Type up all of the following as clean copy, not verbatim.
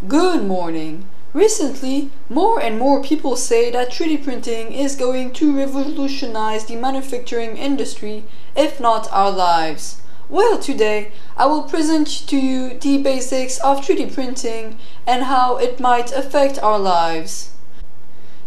Good morning. Recently, more and more people say that 3D printing is going to revolutionize the manufacturing industry, if not our lives. Well, today I will present to you the basics of 3D printing and how it might affect our lives.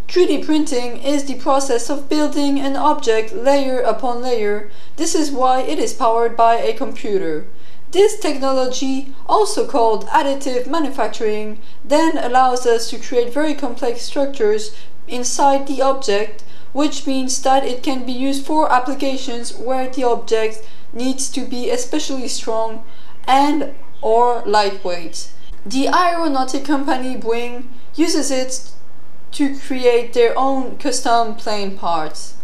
3D printing is the process of building an object layer upon layer. This is why it is powered by a computer. This technology, also called additive manufacturing, then allows us to create very complex structures inside the object, which means that it can be used for applications where the object needs to be especially strong and or lightweight. The aeronautic company Boeing uses it to create their own custom plane parts.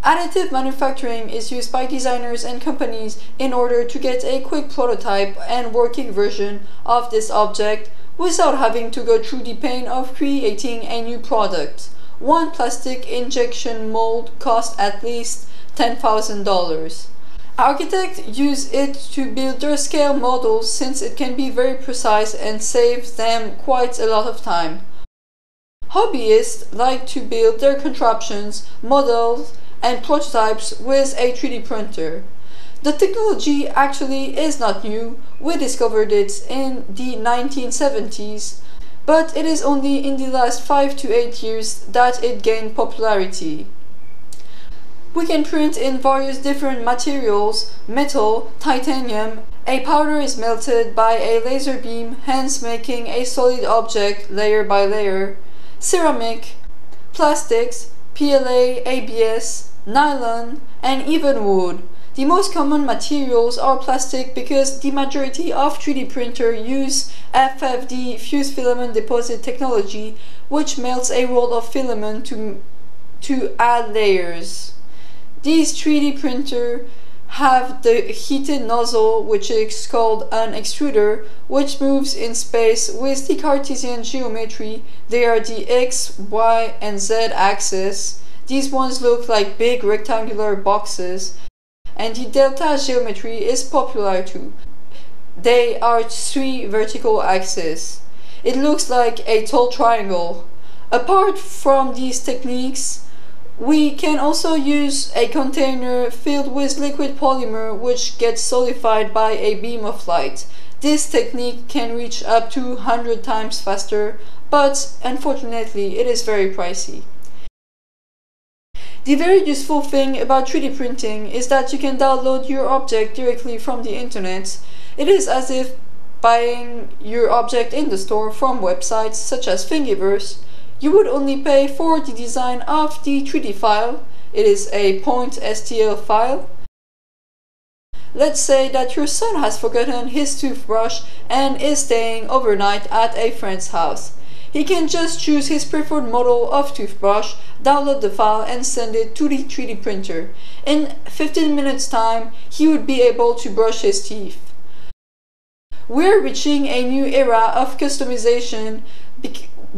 Additive manufacturing is used by designers and companies in order to get a quick prototype and working version of this object without having to go through the pain of creating a new product. One plastic injection mold costs at least $10,000. Architects use it to build their scale models since it can be very precise and saves them quite a lot of time. Hobbyists like to build their contraptions, models, and prototypes with a 3D printer. The technology actually is not new. We discovered it in the 1970s, but it is only in the last 5 to 8 years that it gained popularity. We can print in various different materials: metal, titanium. A powder is melted by a laser beam, hence making a solid object layer by layer. Ceramic, plastics, PLA, ABS, nylon, and even wood. The most common materials are plastic because the majority of 3D printers use FFD fused filament deposit technology, which melts a roll of filament to add layers. These 3D printers have the heated nozzle, which is called an extruder, which moves in space with the Cartesian geometry. They are the X, Y, and Z axis. These ones look like big rectangular boxes, and the delta geometry is popular too. They are 3 vertical axes. It looks like a tall triangle. Apart from these techniques, we can also use a container filled with liquid polymer which gets solidified by a beam of light. This technique can reach up to 100 times faster, but unfortunately it is very pricey. The very useful thing about 3D printing is that you can download your object directly from the internet. It is as if buying your object in the store from websites such as Thingiverse. You would only pay for the design of the 3D file. It is a .stl file. Let's say that your son has forgotten his toothbrush and is staying overnight at a friend's house. He can just choose his preferred model of toothbrush, download the file, and send it to the 3D printer. In 15 minutes time, he would be able to brush his teeth. We're reaching a new era of customization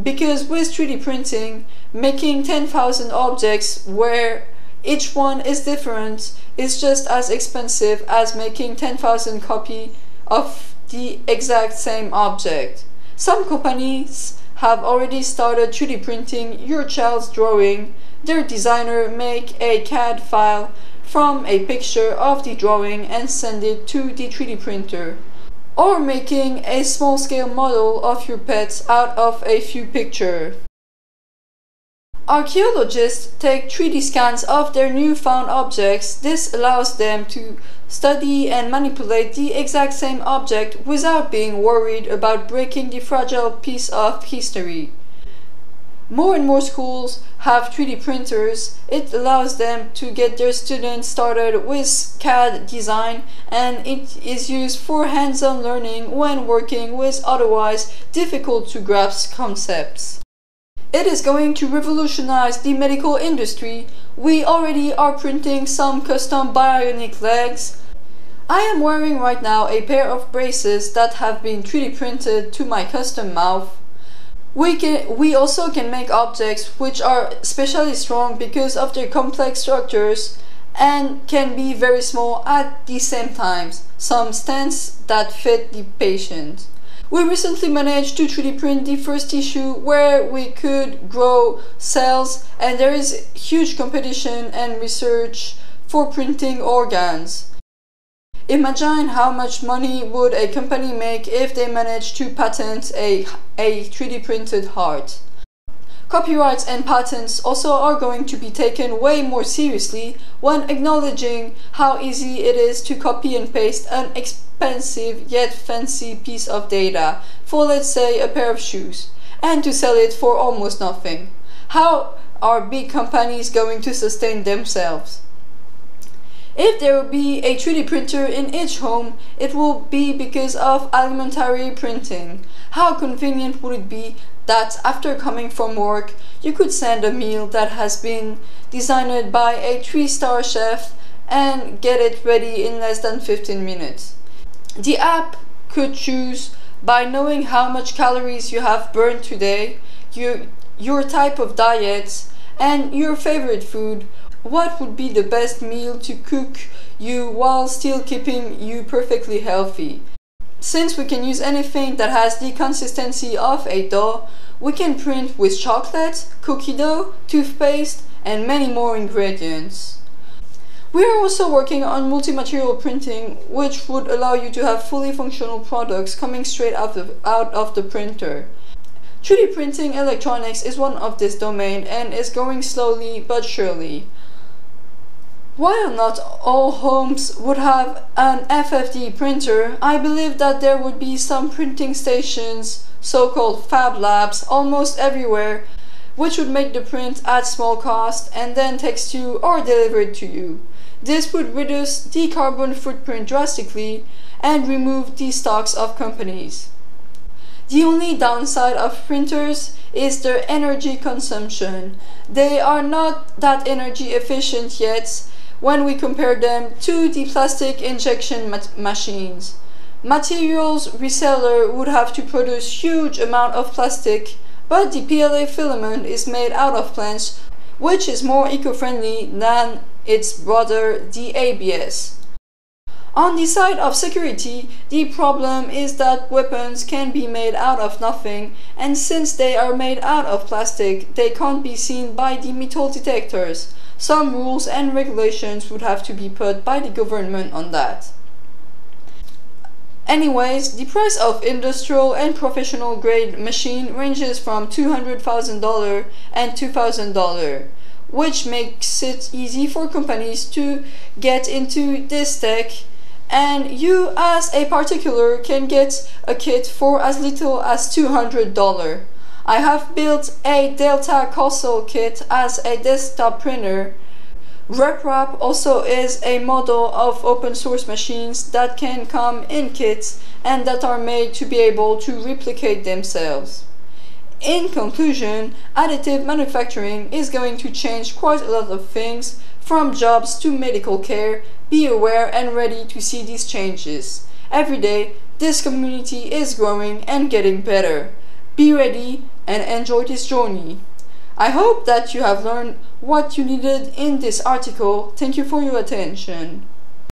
because with 3D printing, making 10,000 objects where each one is different is just as expensive as making 10,000 copies of the exact same object. Some companies have already started 3D printing your child's drawing. Their designer make a CAD file from a picture of the drawing and send it to the 3D printer. Or making a small-scale model of your pets out of a few pictures. Archaeologists take 3D scans of their newfound objects. This allows them to study and manipulate the exact same object without being worried about breaking the fragile piece of history. More and more schools have 3D printers. It allows them to get their students started with CAD design, and it is used for hands-on learning when working with otherwise difficult to grasp concepts. It is going to revolutionize the medical industry. We already are printing some custom bionic legs. I am wearing right now a pair of braces that have been 3D printed to my custom mouth. We also can make objects which are especially strong because of their complex structures and can be very small at the same time. Some stents that fit the patient. We recently managed to 3D print the first tissue where we could grow cells, and there is huge competition and research for printing organs. Imagine how much money would a company make if they managed to patent a 3D printed heart. Copyrights and patents also are going to be taken way more seriously when acknowledging how easy it is to copy and paste an expensive yet fancy piece of data for, let's say, a pair of shoes, and to sell it for almost nothing. How are big companies going to sustain themselves? If there will be a 3D printer in each home, it will be because of alimentary printing. How convenient would it be that after coming from work, you could send a meal that has been designed by a 3-star chef and get it ready in less than 15 minutes. The app could choose, by knowing how much calories you have burned today, your type of diet, and your favorite food, what would be the best meal to cook you while still keeping you perfectly healthy. Since we can use anything that has the consistency of a dough, we can print with chocolate, cookie dough, toothpaste, and many more ingredients. We are also working on multi-material printing, which would allow you to have fully functional products coming straight out of the printer. 3D printing electronics is one of this domain and is growing slowly but surely. While not all homes would have an FFD printer, I believe that there would be some printing stations, so-called fab labs, almost everywhere, which would make the print at small cost and then text you or delivered to you. This would reduce the carbon footprint drastically and remove the stocks of companies. The only downside of printers is their energy consumption. They are not that energy efficient yet when we compare them to the plastic injection machines. Materials reseller would have to produce huge amount of plastic, but the PLA filament is made out of plants, which is more eco-friendly than its brother, the ABS. On the side of security, the problem is that weapons can be made out of nothing, and since they are made out of plastic, they can't be seen by the metal detectors. Some rules and regulations would have to be put by the government on that. Anyways, the price of industrial and professional grade machine ranges from $200,000 and $2,000, which makes it easy for companies to get into this tech, and you as a particular can get a kit for as little as $200. I have built a Delta Castle kit as a desktop printer. RepRap also is a model of open source machines that can come in kits and that are made to be able to replicate themselves. In conclusion, additive manufacturing is going to change quite a lot of things, from jobs to medical care. Be aware and ready to see these changes. Every day, this community is growing and getting better. Be ready and enjoy this journey. I hope that you have learned what you needed in this article. Thank you for your attention.